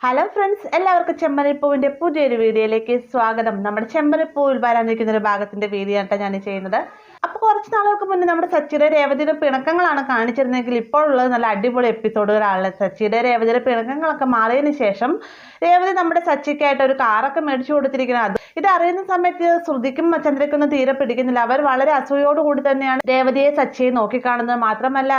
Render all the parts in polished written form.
Hello friends, എല്ലാവർക്കും ചെമ്പരപ്പൂവിൻ്റെ പുതിയൊരു വീഡിയോയിലേക്ക് സ്വാഗതം. നമ്മുടെ ചെമ്പരപ്പൂവിൽ വരാനിരിക്കുന്ന ഒരു ഭാഗത്തിൻ്റെ വീഡിയോ ആയിട്ടാണ് ഞാൻ ചെയ്യുന്നത്. അപ്പോൾ കുറച്ച് നാളുകൾക്ക് മുന്നേ നമ്മുടെ സച്ചിയുടെ രേവതിയുടെ പിണക്കങ്ങളാണ് കാണിച്ചിരുന്നെങ്കിൽ ഇപ്പോൾ ഉള്ളത് നല്ല അടിപൊളി എപ്പിസോഡുകളാണ്. സച്ചിയുടെ രേവതിയുടെ പിണക്കങ്ങളൊക്കെ മാറിയതിന് ശേഷം രേവതി നമ്മുടെ സച്ചിക്കായിട്ട് ഒരു കാറൊക്കെ മേടിച്ചു കൊടുത്തിരിക്കുന്നത്. ഇത് അറിയുന്ന സമയത്ത് ശ്രുതിക്കും ചന്ദ്രയ്ക്കൊന്നും തീരെ പിടിക്കുന്നില്ല. അവർ വളരെ അസൂയോടുകൂടി തന്നെയാണ് രേവതിയെ സച്ചിയെ നോക്കിക്കാണുന്നത്. മാത്രമല്ല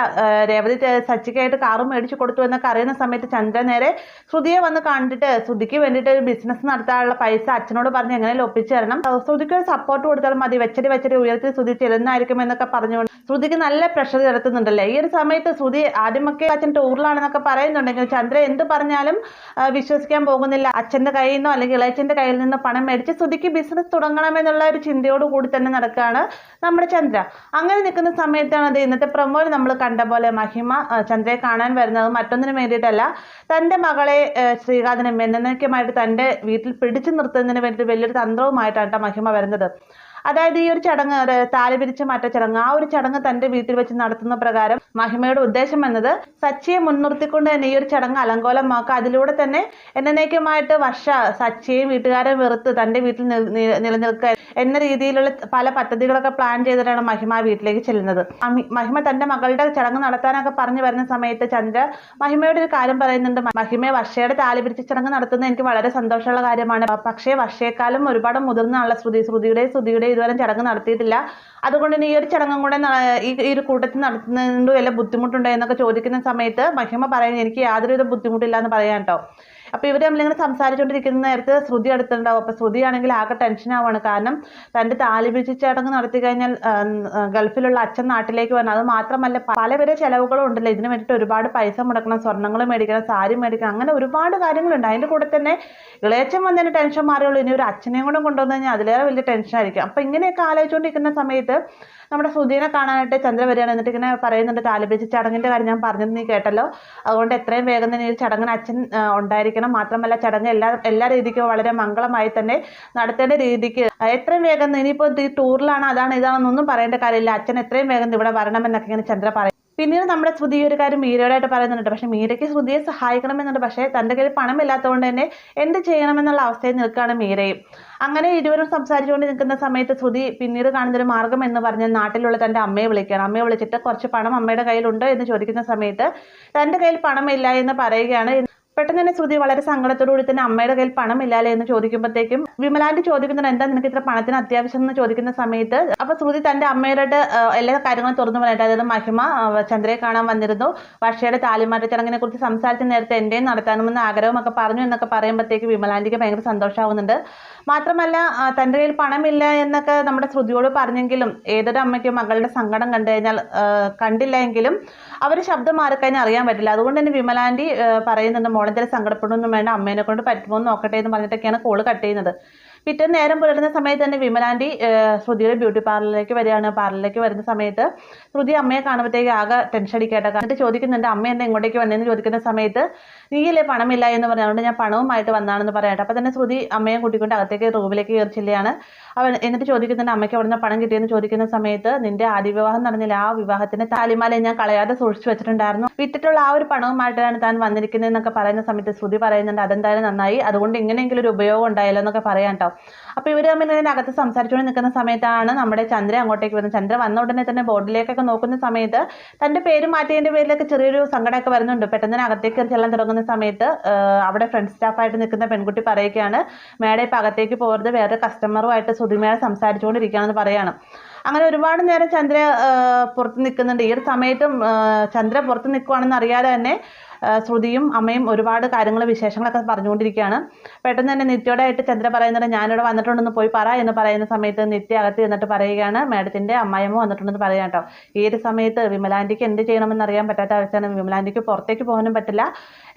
രേവതി സച്ചിക്കായിട്ട് കാറ് മേടിച്ചു കൊടുത്തു എന്നൊക്കെ അറിയുന്ന സമയത്ത് ചന്ദ്ര നേരെ ശ്രുതിയെ വന്ന് കണ്ടിട്ട് ശ്രുതിക്ക് വേണ്ടിയിട്ട് ഒരു ബിസിനസ് നടത്താനുള്ള പൈസ അച്ഛനോട് പറഞ്ഞ് എങ്ങനെയും ഒപ്പിച്ചു തരണം, ശ്രുതിക്ക് ഒരു സപ്പോർട്ട് കൊടുത്താൽ മതി, വെച്ചടി ഉയർത്തി ശ്രുതി ചെല്ലുന്നതായിരിക്കും എന്നൊക്കെ പറഞ്ഞുകൊണ്ട് ശ്രുതിക്ക് നല്ല പ്രഷർ ചെലുത്തുന്നുണ്ടല്ലേ. ഈ ഒരു സമയത്ത് ശ്രുതി ആദ്യമൊക്കെ അച്ഛൻ ടൂറിലാണെന്നൊക്കെ പറയുന്നുണ്ടെങ്കിൽ ചന്ദ്ര എന്ത് പറഞ്ഞാലും വിശ്വസിക്കാൻ പോകുന്നില്ല. അച്ഛൻ്റെ കയ്യിൽ നിന്നോ അല്ലെങ്കിൽ ഇളയച്ചൻ്റെ കയ്യിൽ നിന്നോ പണം മേടിച്ച് ശ്രുതിക്ക് ബിസിനസ് തുടങ്ങണമെന്നുള്ള ഒരു ചിന്തയോട് കൂടി തന്നെ നടക്കുകയാണ് നമ്മുടെ ചന്ദ്ര. അങ്ങനെ നിൽക്കുന്ന സമയത്താണ് അത് ഇന്നത്തെ പ്രൊമോയിൽ നമ്മൾ കണ്ട പോലെ മഹിമ ചന്ദ്രയെ കാണാൻ വരുന്നത് മറ്റൊന്നിനു വേണ്ടിയിട്ടല്ല, തൻ്റെ മകളെ ശ്രീകാന്തിനെ എന്നേക്കുമായിട്ട് തൻ്റെ വീട്ടിൽ പിടിച്ചു നിർത്തുന്നതിന് വേണ്ടിയിട്ട് വലിയൊരു തന്ത്രവുമായിട്ടാണ് മഹിമ വരുന്നത്. അതായത് ഈ ഒരു ചടങ്ങ്, താലി പിരിച്ച് മാറ്റ ചടങ്ങ്, ആ ഒരു ചടങ്ങ് തൻ്റെ വീട്ടിൽ വെച്ച് നടത്തുന്ന പ്രകാരം മഹിമയുടെ ഉദ്ദേശം എന്നത് സച്ചിയെ മുൻനിർത്തിക്കൊണ്ട് തന്നെ ഈ ഒരു ചടങ്ങ് അലങ്കോലമാക്കുക, അതിലൂടെ തന്നെ എന്നേക്കുമായിട്ട് വർഷ സച്ചിയെയും വീട്ടുകാരെ വെറുത്ത് തൻ്റെ വീട്ടിൽ നിലനിൽക്കുക എന്ന രീതിയിലുള്ള പല പദ്ധതികളൊക്കെ പ്ലാൻ ചെയ്തിട്ടാണ് മഹിമ വീട്ടിലേക്ക് ചെല്ലുന്നത്. മഹിമ തൻ്റെ മകളുടെ ചടങ്ങ് നടത്താനൊക്കെ പറഞ്ഞു വരുന്ന സമയത്ത് ചന്ദ്ര മഹിമയുടെ ഒരു കാര്യം പറയുന്നുണ്ട്. മഹിമയെ വർഷയുടെ താലി പിരിച്ച ചടങ്ങ് നടത്തുന്നത് എനിക്ക് വളരെ സന്തോഷമുള്ള കാര്യമാണ്, പക്ഷേ വർഷയെക്കാളും ഒരുപാട് മുതിർന്ന ആളെ ശ്രുതിയുടെ ഇതുവരെ ചടങ്ങ് നടത്തിയിട്ടില്ല, അതുകൊണ്ട് തന്നെ ഈ ഒരു ചടങ്ങും കൂടെ ഈ ഒരു കൂട്ടത്തിൽ നടത്തുന്നതിന് വല്ല ബുദ്ധിമുട്ടുണ്ടോ എന്നൊക്കെ ചോദിക്കുന്ന സമയത്ത് മഹിമ പറയുന്നത് എനിക്ക് യാതൊരുവിധ ബുദ്ധിമുട്ടില്ല എന്ന് പറയാം കേട്ടോ. അപ്പോൾ ഇവർ നമ്മളിങ്ങനെ സംസാരിച്ചുകൊണ്ടിരിക്കുന്ന നേരത്ത് ശ്രുതി അടുത്തുണ്ടാവും. അപ്പോൾ ശ്രുതി ആണെങ്കിൽ ആകെ ടെൻഷൻ ആവുകയാണ്. കാരണം തൻ്റെ താലി പിരിച്ച ചടങ്ങ് നടത്തി കഴിഞ്ഞാൽ ഗൾഫിലുള്ള അച്ഛൻ നാട്ടിലേക്ക് വരണം, അത് മാത്രമല്ല പലവിധ ചിലവുകളും ഉണ്ടല്ലോ, ഇതിന് വേണ്ടിയിട്ട് ഒരുപാട് പൈസ മുടക്കണം, സ്വർണ്ണങ്ങൾ മേടിക്കണം, സാരി മേടിക്കണം, അങ്ങനെ ഒരുപാട് കാര്യങ്ങളുണ്ട്. അതിൻ്റെ കൂടെ തന്നെ ഇളയച്ചൻ വന്നതിന് ടെൻഷൻ മാറിയുള്ളൂ, ഇനി ഒരു അച്ഛനെയും കൂടെ കൊണ്ടുവന്നു കഴിഞ്ഞാൽ അതിലേറെ വലിയ ടെൻഷൻ ആയിരിക്കും. അപ്പോൾ ഇങ്ങനെയൊക്കെ ആലോചിച്ചുകൊണ്ടിരിക്കുന്ന സമയത്ത് നമ്മുടെ ശ്രുതിനെ കാണാനായിട്ട് ചന്ദ്ര വരികയാണ്. എന്നിട്ട് ഇങ്ങനെ പറയുന്നുണ്ട്, താലി പിരിച്ച ചടങ്ങിൻ്റെ കാര്യം ഞാൻ പറഞ്ഞത് നീ കേട്ടല്ലോ, അതുകൊണ്ട് എത്രയും വേഗം തന്നെ ഈ ചടങ്ങിന് അച്ഛൻ ഉണ്ടായിരിക്കണം, മാത്രമല്ല ചടങ്ങ് എല്ലാ രീതിക്കും വളരെ മംഗളമായി തന്നെ നടത്തേണ്ട രീതിക്ക് എത്രയും വേഗം, ഇനിയിപ്പോൾ ഈ ടൂറിലാണ് അതാണ് ഇതാണെന്നൊന്നും പറയേണ്ട കാര്യമില്ല, അച്ഛൻ എത്രയും വേഗം ഇവിടെ വരണമെന്നൊക്കെ ഇങ്ങനെ ചന്ദ്ര പറയും. പിന്നീട് നമ്മുടെ ശ്രുതി ഒരു കാര്യം മീരയോടായിട്ട് പറയുന്നുണ്ട്. പക്ഷേ മീരയ്ക്ക് ശ്രുതിയെ സഹായിക്കണമെന്നുണ്ട്, പക്ഷേ തൻ്റെ കയ്യിൽ പണമില്ലാത്തതുകൊണ്ട് തന്നെ എന്ത് ചെയ്യണമെന്നുള്ള അവസ്ഥയിൽ നിൽക്കുകയാണ് മീരയും. അങ്ങനെ ഇരുവരും സംസാരിച്ചുകൊണ്ട് നിൽക്കുന്ന സമയത്ത് ശ്രുതി പിന്നീട് കാണുന്നൊരു മാർഗം എന്ന് പറഞ്ഞാൽ നാട്ടിലുള്ള തൻ്റെ അമ്മയെ വിളിക്കുകയാണ്. അമ്മയെ വിളിച്ചിട്ട് കുറച്ച് പണം അമ്മയുടെ കയ്യിലുണ്ടോ എന്ന് ചോദിക്കുന്ന സമയത്ത് തൻ്റെ കയ്യിൽ പണമില്ല എന്ന് പറയുകയാണ്. പെട്ടെന്ന് തന്നെ ശ്രുതി വളരെ സങ്കടത്തോടുകൂടി തന്നെ അമ്മയുടെ കയ്യിൽ പണമില്ലാലേ എന്ന് ചോദിക്കുമ്പോഴത്തേക്കും വിമലാൻ്റെ ചോദിക്കുന്നുണ്ട്, എന്താ നിനക്ക് ഇത്ര പണത്തിന് അത്യാവശ്യം എന്ന് ചോദിക്കുന്ന സമയത്ത് അപ്പോൾ ശ്രുതി തൻ്റെ അമ്മയുടെ എല്ലാ കാര്യങ്ങളും തുറന്നു പറഞ്ഞിട്ട്, അതായത് മഹിമ ചന്ദ്രയെ കാണാൻ വന്നിരുന്നു, വർഷയുടെ താലിമാറ്റ ചടങ്ങിനെ കുറിച്ച് സംസാരിച്ച നേരത്തെ എൻ്റെയും നടത്താനുമെന്ന് ആഗ്രഹമൊക്കെ പറഞ്ഞു എന്നൊക്കെ പറയുമ്പോഴത്തേക്ക് വിമലാൻ്റിക്ക് ഭയങ്കര സന്തോഷമാവുന്നുണ്ട്. മാത്രമല്ല തൻ്റെ കയ്യിൽ പണമില്ല എന്നൊക്കെ നമ്മുടെ ശ്രുതിയോട് പറഞ്ഞെങ്കിലും ഏതൊരു അമ്മയ്ക്കും മകളുടെ സങ്കടം കണ്ടു കഴിഞ്ഞാൽ കണ്ടില്ല എങ്കിലും അവർ ശബ്ദം മാറിക്കഴിഞ്ഞാൽ അറിയാൻ പറ്റില്ല. അതുകൊണ്ട് തന്നെ വിമലാൻ്റി പറയുന്നുണ്ട്, മോളെന്തെങ്കിലും സങ്കടപ്പെടുന്നൊന്നും വേണ്ട, അമ്മേനെ കൊണ്ട് പറ്റുമോ എന്ന് നോക്കട്ടെ എന്ന് പറഞ്ഞിട്ടൊക്കെയാണ് കോള് കട്ട് ചെയ്യുന്നത്. പിറ്റേന്ന് നേരം പുലരുന്ന സമയത്ത് തന്നെ വിമലാൻ്റി ശ്രുതിയുടെ ബ്യൂട്ടി പാർലറിലേക്ക് വരികയാണ്. പാർലറിലേക്ക് വരുന്ന സമയത്ത് ശ്രുതി അമ്മയെ കാണുമ്പോഴത്തേക്ക് ആകെ ടെൻഷൻ അടിക്കട്ടെ. എന്നിട്ട് ചോദിക്കുന്നുണ്ട്, അമ്മ എന്താ ഇങ്ങോട്ടേക്ക് വന്നതെന്ന് ചോദിക്കുന്ന സമയത്ത് നീയല്ലേ പണമില്ല എന്ന് പറഞ്ഞുകൊണ്ട് ഞാൻ പണവുമായിട്ട് വന്നാണെന്ന് പറയട്ടെ. അപ്പോൾ തന്നെ ശ്രുതി അമ്മയെ കൂട്ടിക്കൊണ്ട് അകത്തേക്ക് റൂമിലേക്ക് കയറി ചെല്ലുകയാണ്. എന്നിട്ട് ചോദിക്കുന്നുണ്ട്, അമ്മയ്ക്ക് അവിടെ നിന്ന് പണം കിട്ടിയെന്ന് ചോദിക്കുന്ന സമയത്ത് നിന്റെ ആദ്യ വിവാഹം നടന്നില്ല, ആ വിവാഹത്തിന് താലിമാല ഞാൻ കളയാതെ സൂക്ഷിച്ചു വെച്ചിട്ടുണ്ടായിരുന്നു, വിറ്റിട്ടുള്ള ആ ഒരു പണവുമായിട്ടാണ് താൻ വന്നിരിക്കുന്നത് എന്നൊക്കെ പറയുന്ന സമയത്ത് ശ്രുതി പറയുന്നുണ്ട്, അതെന്തായാലും നന്നായി, അതുകൊണ്ട് ഇങ്ങനെയെങ്കിലും ഒരു ഉപയോഗം ഉണ്ടായല്ലോ എന്നൊക്കെ പറയാം കേട്ടോ. അപ്പോൾ ഇവർ തമ്മിൽ ഇങ്ങനെ അകത്ത് സംസാരിച്ചുകൊണ്ട് നിൽക്കുന്ന സമയത്താണ് നമ്മുടെ ചന്ദ്ര അങ്ങോട്ടേക്ക് വരുന്നത്. ചന്ദ്ര വന്ന ഉടനെ തന്നെ ബോർഡിലേക്കൊക്കെ നോക്കുന്ന സമയത്ത് തൻ്റെ പേര് മാറ്റിയതിൻ്റെ പേരിലൊക്കെ ചെറിയൊരു സങ്കടമൊക്കെ വരുന്നുണ്ട്. പെട്ടെന്ന് അകത്തേക്ക് ചെല്ലാൻ തുടങ്ങുന്ന സമയത്ത് അവിടെ ഫ്രണ്ട് സ്റ്റാഫായിട്ട് നിൽക്കുന്ന പെൺകുട്ടി പറയുകയാണ്, മേഡം ഇപ്പോൾ അകത്തേക്ക് പോകരുത്, വേറെ കസ്റ്റമറുമായിട്ട് ശ്രുതിമേള സംസാരിച്ചുകൊണ്ടിരിക്കുകയാണെന്ന് പറയുകയാണ്. അങ്ങനെ ഒരുപാട് നേരം ചന്ദ്ര പുറത്ത് നിൽക്കുന്നുണ്ട്. ഈ ഒരു സമയത്തും ചന്ദ്ര പുറത്ത് നിൽക്കുകയാണെന്ന് അറിയാതെ തന്നെ ശ്രുതിയും അമ്മയും ഒരുപാട് കാര്യങ്ങൾ വിശേഷങ്ങളൊക്കെ പറഞ്ഞുകൊണ്ടിരിക്കുകയാണ്. പെട്ടെന്ന് തന്നെ നിത്യയോടായിട്ട് ചന്ദ്ര പറയുന്നത്, ഞാനിവിടെ വന്നിട്ടുണ്ടെന്ന് പോയി പറ എന്ന് പറയുന്ന സമയത്ത് നിത്യ അകത്ത് എന്നിട്ട് പറയുകയാണ്, മേഡത്തിൻ്റെ അമ്മായിയമ്മ വന്നിട്ടുണ്ടെന്ന് പറയാം കേട്ടോ. ഈ ഒരു സമയത്ത് വിമലാൻ്റിക്ക് എന്ത് ചെയ്യണമെന്ന് അറിയാൻ പറ്റാത്ത അവസ്ഥയാണ്. വിമലാൻ്റിക്ക് പുറത്തേക്ക് പോകാനും പറ്റില്ല,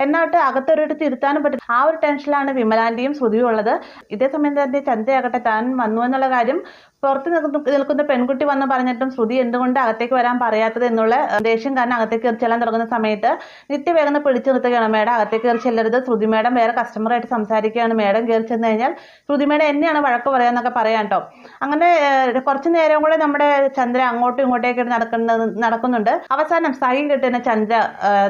എന്നിട്ട് അകത്തൊരിടത്ത് ഇരുത്താനും പറ്റില്ല. ആ ഒരു ടെൻഷനിലാണ് വിമലാൻ്റിയും ശ്രുതിയും ഉള്ളത്. ഇതേ സമയം തന്നെ ചന്ദ്രയാകട്ടെ താൻ വന്നു എന്നുള്ള കാര്യം പുറത്ത് നിൽക്കുന്ന പെൺകുട്ടി വന്ന് പറഞ്ഞിട്ടും ശ്രുതി എന്തുകൊണ്ട് അകത്തേക്ക് വരാൻ പറയാത്തത് എന്നുള്ള ദേഷ്യം കാരണം അകത്തേക്ക് ചെല്ലാൻ തുടങ്ങുന്ന സമയത്ത് നിത്യ വേഗം പിടിച്ചു നിർത്തുകയാണ്. മേഡം അകത്തേക്ക് കയറി ചെല്ലരുത്, ശ്രുതി മേഡം വേറെ കസ്റ്റമറായിട്ട് സംസാരിക്കുകയാണ്, മേഡം കയറി ചെന്ന് കഴിഞ്ഞാൽ ശ്രുതി മേഡം എന്നെയാണ് വഴക്ക് പറയാന്നൊക്കെ പറയാം കേട്ടോ. അങ്ങനെ കുറച്ച് നേരം കൂടെ നമ്മുടെ ചന്ദ്ര അങ്ങോട്ടും ഇങ്ങോട്ടേക്ക് നടക്കുന്നുണ്ട്. അവസാനം സഹി കിട്ടുന്ന ചന്ദ്ര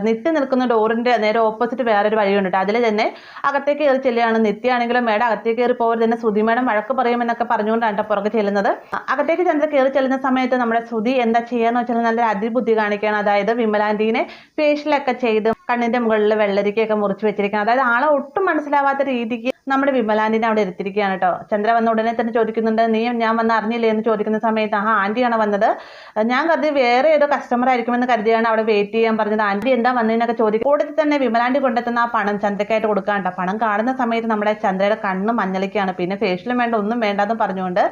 നിത്യ നിൽക്കുന്ന ഡോറിന്റെ നേരെ ഓപ്പോസിറ്റ് വേറൊരു വഴിയുണ്ട്. അതിൽ തന്നെ അകത്തേക്ക് കയറി ചെല്ലുകയാണ്. നിത്യാണെങ്കിലും മേഡം അകത്തേക്ക് കയറി പോകരുത്, തന്നെ ശ്രുതി മേഡം വഴക്ക് പറയുമെന്നൊക്കെ പറഞ്ഞുകൊണ്ടാണ് പുറകെ ചെല്ലുന്നത്. അകത്തേക്ക് ചന്ദ്ര കയറി ചെല്ലുന്ന സമയത്ത് നമ്മുടെ ശ്രുതി എന്താ ചെയ്യാന്ന് വെച്ചാൽ നല്ല അതിബുദ്ധി കാണിക്കുകയാണ്. അതായത് വിമലാന്റീനെ ഫേഷ്യലൊക്കെ ചെയ്ത് കണ്ണിന്റെ മുകളിൽ വെള്ളരിക്കൊക്കെ മുറിച്ച് വെച്ചിരിക്കുകയാണ്. അതായത് ആളെ ഒട്ടും മനസ്സിലാവാത്ത രീതിക്ക് നമ്മുടെ വിമലാന്റിനെ അവിടെ ഇരുത്തിരിക്കുകയാണ് കേട്ടോ. ചന്ദ്ര വന്ന ഉടനെ തന്നെ ചോദിക്കുന്നുണ്ട്, നീ ഞാൻ വന്ന് അറിഞ്ഞില്ലേ എന്ന് ചോദിക്കുന്ന സമയത്ത് ആന്റിയാണ് വന്നത്, ഞാൻ കരുതി വേറെ ഏതോ കസ്റ്റമർ ആയിരിക്കുമെന്ന് കരുതിയാണ് അവിടെ വെയിറ്റ് ചെയ്യാൻ പറഞ്ഞത്, ആന്റി എന്താ വന്നതിനൊക്കെ ചോദിക്കും. കൂടെ തന്നെ വിമലാന്റി കൊണ്ടെത്തുന്ന ആ പണം ചന്ദ്രക്കായിട്ട് കൊടുക്കാൻ കേട്ടോ. പണം കാണുന്ന സമയത്ത് നമ്മുടെ ചന്ദ്രയുടെ കണ്ണ് മഞ്ഞളിക്കുകയാണ്. പിന്നെ ഫേഷ്യലും വേണ്ട ഒന്നും വേണ്ടെന്ന് പറഞ്ഞുകൊണ്ട്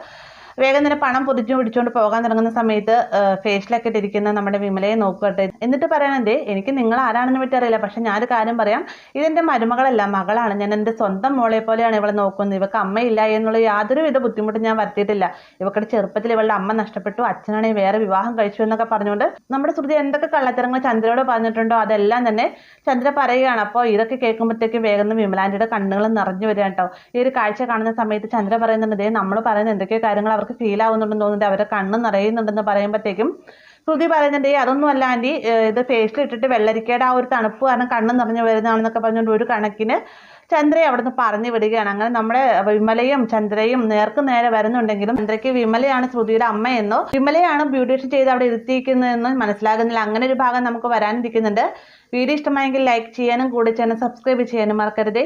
വേഗം തന്നെ പണം പിടിച്ചുകൊണ്ട് പോകാൻ തുടങ്ങുന്ന സമയത്ത് ഫേഷ്യലൊക്കെ ഇട്ടിരിക്കുന്ന നമ്മുടെ വിമലയെ നോക്കട്ടെ. എന്നിട്ട് പറയണത്, എനിക്ക് നിങ്ങൾ ആരാണെന്ന് പറ്ററിയില്ല, പക്ഷെ ഞാനൊരു കാര്യം പറയാം, ഇതെന്റെ മരുമകളല്ല, മകളാണ്. ഞാൻ എൻ്റെ സ്വന്തം മോളെ പോലെയാണ് ഇവളെ നോക്കുന്നത്. ഇവക്ക് അമ്മയില്ല എന്നുള്ള യാതൊരു വിധ ബുദ്ധിമുട്ടും ഞാൻ വരുത്തിയിട്ടില്ല. ഇവക്കടെ ചെറുപ്പത്തിൽ ഇവളുടെ അമ്മ നഷ്ടപ്പെട്ടു, അച്ഛനാണെങ്കിൽ വേറെ വിവാഹം കഴിച്ചു എന്നൊക്കെ പറഞ്ഞുകൊണ്ട് നമ്മുടെ ശ്രുതി എന്തൊക്കെ കള്ളത്തരങ്ങൾ ചന്ദ്രയോട് പറഞ്ഞിട്ടുണ്ടോ അതെല്ലാം തന്നെ ചന്ദ്ര പറയുകയാണ്. അപ്പോൾ ഇതൊക്കെ കേൾക്കുമ്പോഴത്തേക്കും വേഗം വിമലാന്റിയുടെ കണ്ണുകൾ നിറഞ്ഞു വരിക കേട്ടോ. ഈ ഒരു കാഴ്ച കാണുന്ന സമയത്ത് ചന്ദ്ര പറയുന്നുണ്ട്, നമ്മൾ പറയുന്ന എന്തൊക്കെയോ കാര്യങ്ങൾ അവർക്ക് ഫീൽ ആവുന്നുണ്ടെന്ന് തോന്നുന്നുണ്ട്, അവരുടെ കണ്ണ് നിറയുന്നുണ്ടെന്ന് പറയുമ്പോഴത്തേക്കും ശ്രുതി പറയുന്നുണ്ട്, അതൊന്നും അല്ല ആന്റി, ഇത് ഫേഷ്യൽ ഇട്ടിട്ട് വെള്ളരിക്കയുടെ ആ ഒരു തണുപ്പ് കാരണം കണ്ണ് നിറഞ്ഞു വരുന്നതാണെന്നൊക്കെ പറഞ്ഞുകൊണ്ട് ഒരു കണക്കിന് ചന്ദ്രയെ അവിടെ നിന്ന് പറഞ്ഞു വിടുകയാണ്. അങ്ങനെ നമ്മുടെ വിമലയും ചന്ദ്രയും നേർക്ക് നേരെ വരുന്നുണ്ടെങ്കിലും ചന്ദ്രയ്ക്ക് വിമലയാണ് ശ്രുതിയുടെ അമ്മയെന്നോ വിമലയാണ് ബ്യൂട്ടീഷ്യൻ ചെയ്ത് അവിടെ ഇരുത്തിയിരിക്കുന്നതെന്നോ മനസ്സിലാകുന്നില്ല. അങ്ങനെ ഒരു ഭാഗം നമുക്ക് വരാനിരിക്കുന്നുണ്ട്. വീഡിയോ ഇഷ്ടമായെങ്കിൽ ലൈക്ക് ചെയ്യാനും കൂടെ ചാനൽ സബ്സ്ക്രൈബ് ചെയ്യാനും മറക്കരുതേ.